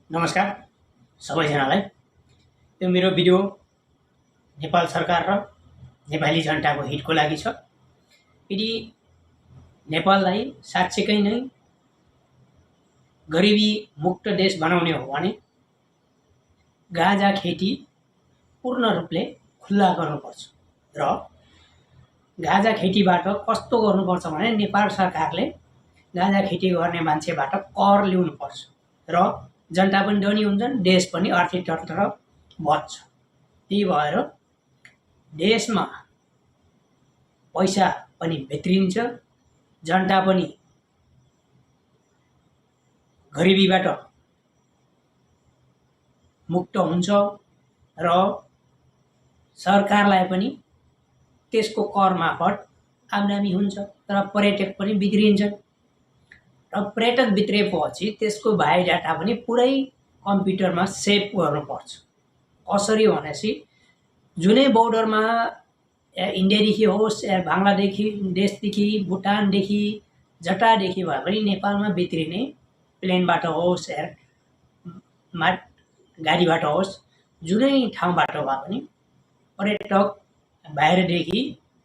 नमस्कार सबैजनालाई। यो मेरो भिडियो नेपाल सरकार र नेपाली जनताको हितको लागि छ। यदि नेपाललाई साँच्चैकै नै गरिबी मुक्त देश बनाउने हो भने गाँजा खेती पूर्ण रूपले खुल्ला गर्नुपर्छ र गाँजा खेतीबाट कस्तो गर्नुपर्छ भने नेपाल सरकारले गाँजा खेती गर्ने मान्छेबाट कर ल्याउनुपर्छ र जनता पनि धनी हुन्छन्, देश पनि आर्थिक तन्त्र बच्छ। त्यही भएर देशमा पैसा पनि भित्रिन्छ, जनता पनि गरिबीबाट मुक्त हुन्छ र सरकारलाई पनि त्यसको कर मार्फत आम्दानी हुन्छ र पर्यटक पनि बिग्रिन्छन् र पर्यटक भित्रिएपछि त्यसको बायोडाटा पनि पुरै कम्प्युटरमा सेभ गर्नुपर्छ। कसरी भनेपछि जुनै बोर्डरमा इन्डियादेखि होस् या बङ्गलादेशदेखि भुटानदेखि जटादेखि भए पनि नेपालमा भित्रिने प्लेनबाट होस् या गाडीबाट होस् जुनै ठाउँबाट भए पनि पर्यटक बाहिरदेखि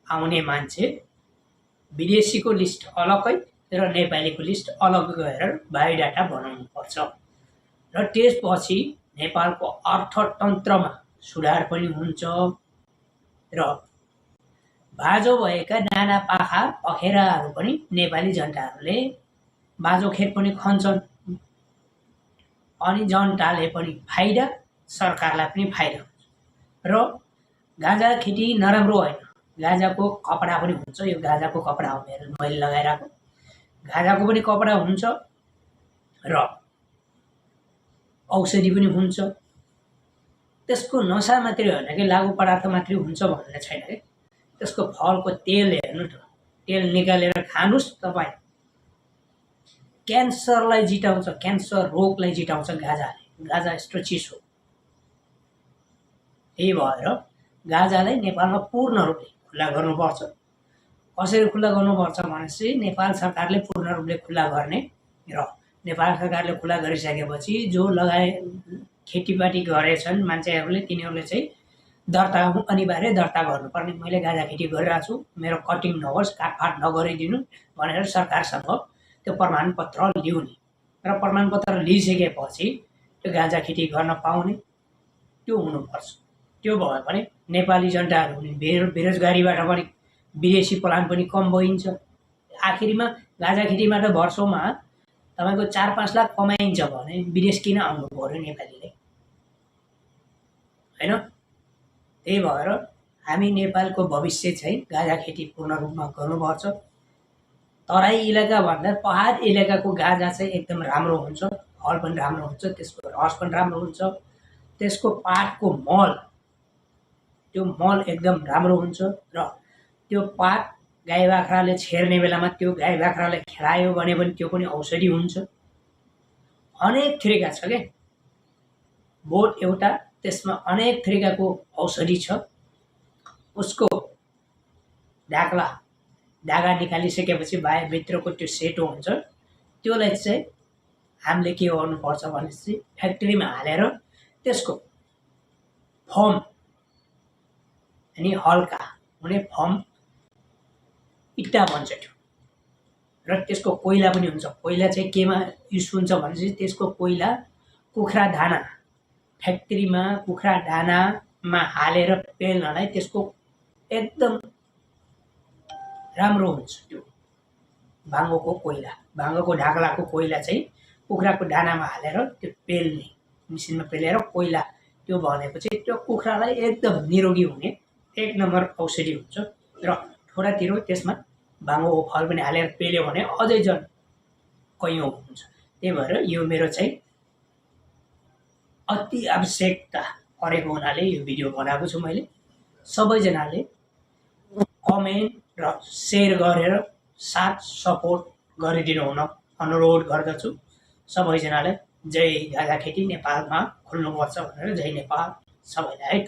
आउने मान्छे विदेशीको लिस्ट अलग्गै र नेपालीको लिस्ट अलग गरेर बायोडाटा बनाउनुपर्छ र त्यसपछि नेपालको अर्थतन्त्रमा सुधार पनि हुन्छ र बाँझो भएका नाना पाखा पखेराहरू पनि नेपाली जनताहरूले बाँझो खेत पनि खन्छन् अनि जनताले पनि फाइदा, सरकारलाई पनि फाइदा हुन्छ र गाँजा खेती नराम्रो होइन। गाँजाको कपडा पनि हुन्छ, यो गाँजाको कपडा हो मैले लगाइरहेको। गाँजाको पनि कपडा हुन्छ र औषधि पनि हुन्छ। त्यसको नशा मात्रै होइन कि लागु पदार्थ मात्रै हुन्छ भन्ने छैन कि। त्यसको फलको तेल हेर्नु त, तेल निकालेर खानुस् तपाईँ। क्यान्सरलाई जिताउँछ, क्यान्सर रोगलाई जिताउँछ गाँजाले। गाँजा यस्तो चिज हो। त्यही भएर गाँजालाई नेपालमा पूर्ण रूपले खुल्ला गर्नुपर्छ। कसरी खुल्ला गर्नुपर्छ भनेपछि नेपाल सरकारले पूर्ण रूपले खुल्ला गर्ने र नेपाल सरकारले खुल्ला गरिसकेपछि जो खेतीपाती गरेछन् मान्छेहरूले तिनीहरूले चाहिँ दर्ता अनिवार्य दर्ता गर्नुपर्ने। मैले गाँजा खेती गरिरहेको छु, मेरो कटिङ नहोस्, काटफाट नगरिदिनु भनेर सरकारसँग त्यो प्रमाणपत्र ल्याउने र प्रमाणपत्र लिइसकेपछि त्यो गाँजा खेती गर्न पाउने त्यो हुनुपर्छ। त्यो भयो भने नेपाली जनताहरू पनि बेरोजगारीबाट पनि विदेशी पलायन पनि कम भइन्छ। आखिरीमा गाँजा खेतीबाट वर्षमा तपाईँको 4-5 लाख कमाइन्छ भने विदेश किन आउनु पर्यो नेपालीले, होइन? त्यही भएर हामी नेपालको भविष्य चाहिँ गाँजा खेती पूर्ण रूपमा गर्नुपर्छ। तराई इलाका भन्दा पहाड इलाकाको गाँजा चाहिँ एकदम राम्रो हुन्छ, फल पनि राम्रो हुन्छ, त्यसको रस पनि राम्रो हुन्छ, त्यसको पातको मल, त्यो मल एकदम राम्रो हुन्छ र त्यो पात गाई बाख्राले छेर्ने बेलामा त्यो गाई बाख्राले खेलायो भने पनि त्यो पनि औषधि हुन्छ। अनेक थरीका छ के बोट एउटा, त्यसमा अनेक थरीकाको औषधि छ। उसको धागा निकालिसकेपछि भित्रको त्यो सेतो हुन्छ, त्योलाई चाहिँ हामीले के गर्नुपर्छ भनेपछि फ्याक्ट्रीमा हालेर त्यसको फर्म अनि हल्का हुने फर्म इट्टा बन्छ त्यो र त्यसको कोइला पनि हुन्छ। कोइला चाहिँ केमा युज हुन्छ भनेपछि त्यसको कोइला कुखुरा दाना, फ्याक्ट्रीमा कुखुरा दानामा हालेर पेल्नलाई त्यसको एकदम राम्रो हुन्छ। त्यो भाङ्गोको कोइला, भाङ्गोको ढाक्लाको कोइला चाहिँ कुखुराको दानामा हालेर त्यो पेल्ने, मिसिनमा पेलेर कोइला त्यो भनेपछि त्यो कुखुरालाई एकदम निरोगी हुने एक नम्बर औषधि हुन्छ र थोडातिरो त्यसमा भाङ्गोको फल पनि हालेर पेल्यो भने अझै कैयौँ हुन्छ। त्यही भएर यो मेरो चाहिँ अति आवश्यकता परेको हुनाले यो भिडियो बनाएको छु मैले। सबैजनाले कमेन्ट र सेयर गरेर साथ सपोर्ट गरिदिनु हुन अनुरोध गर्दछु। सबैजनालाई जय गाँजा खेती नेपालमा खुल्नुपर्छ भनेर जय नेपाल सबैलाई।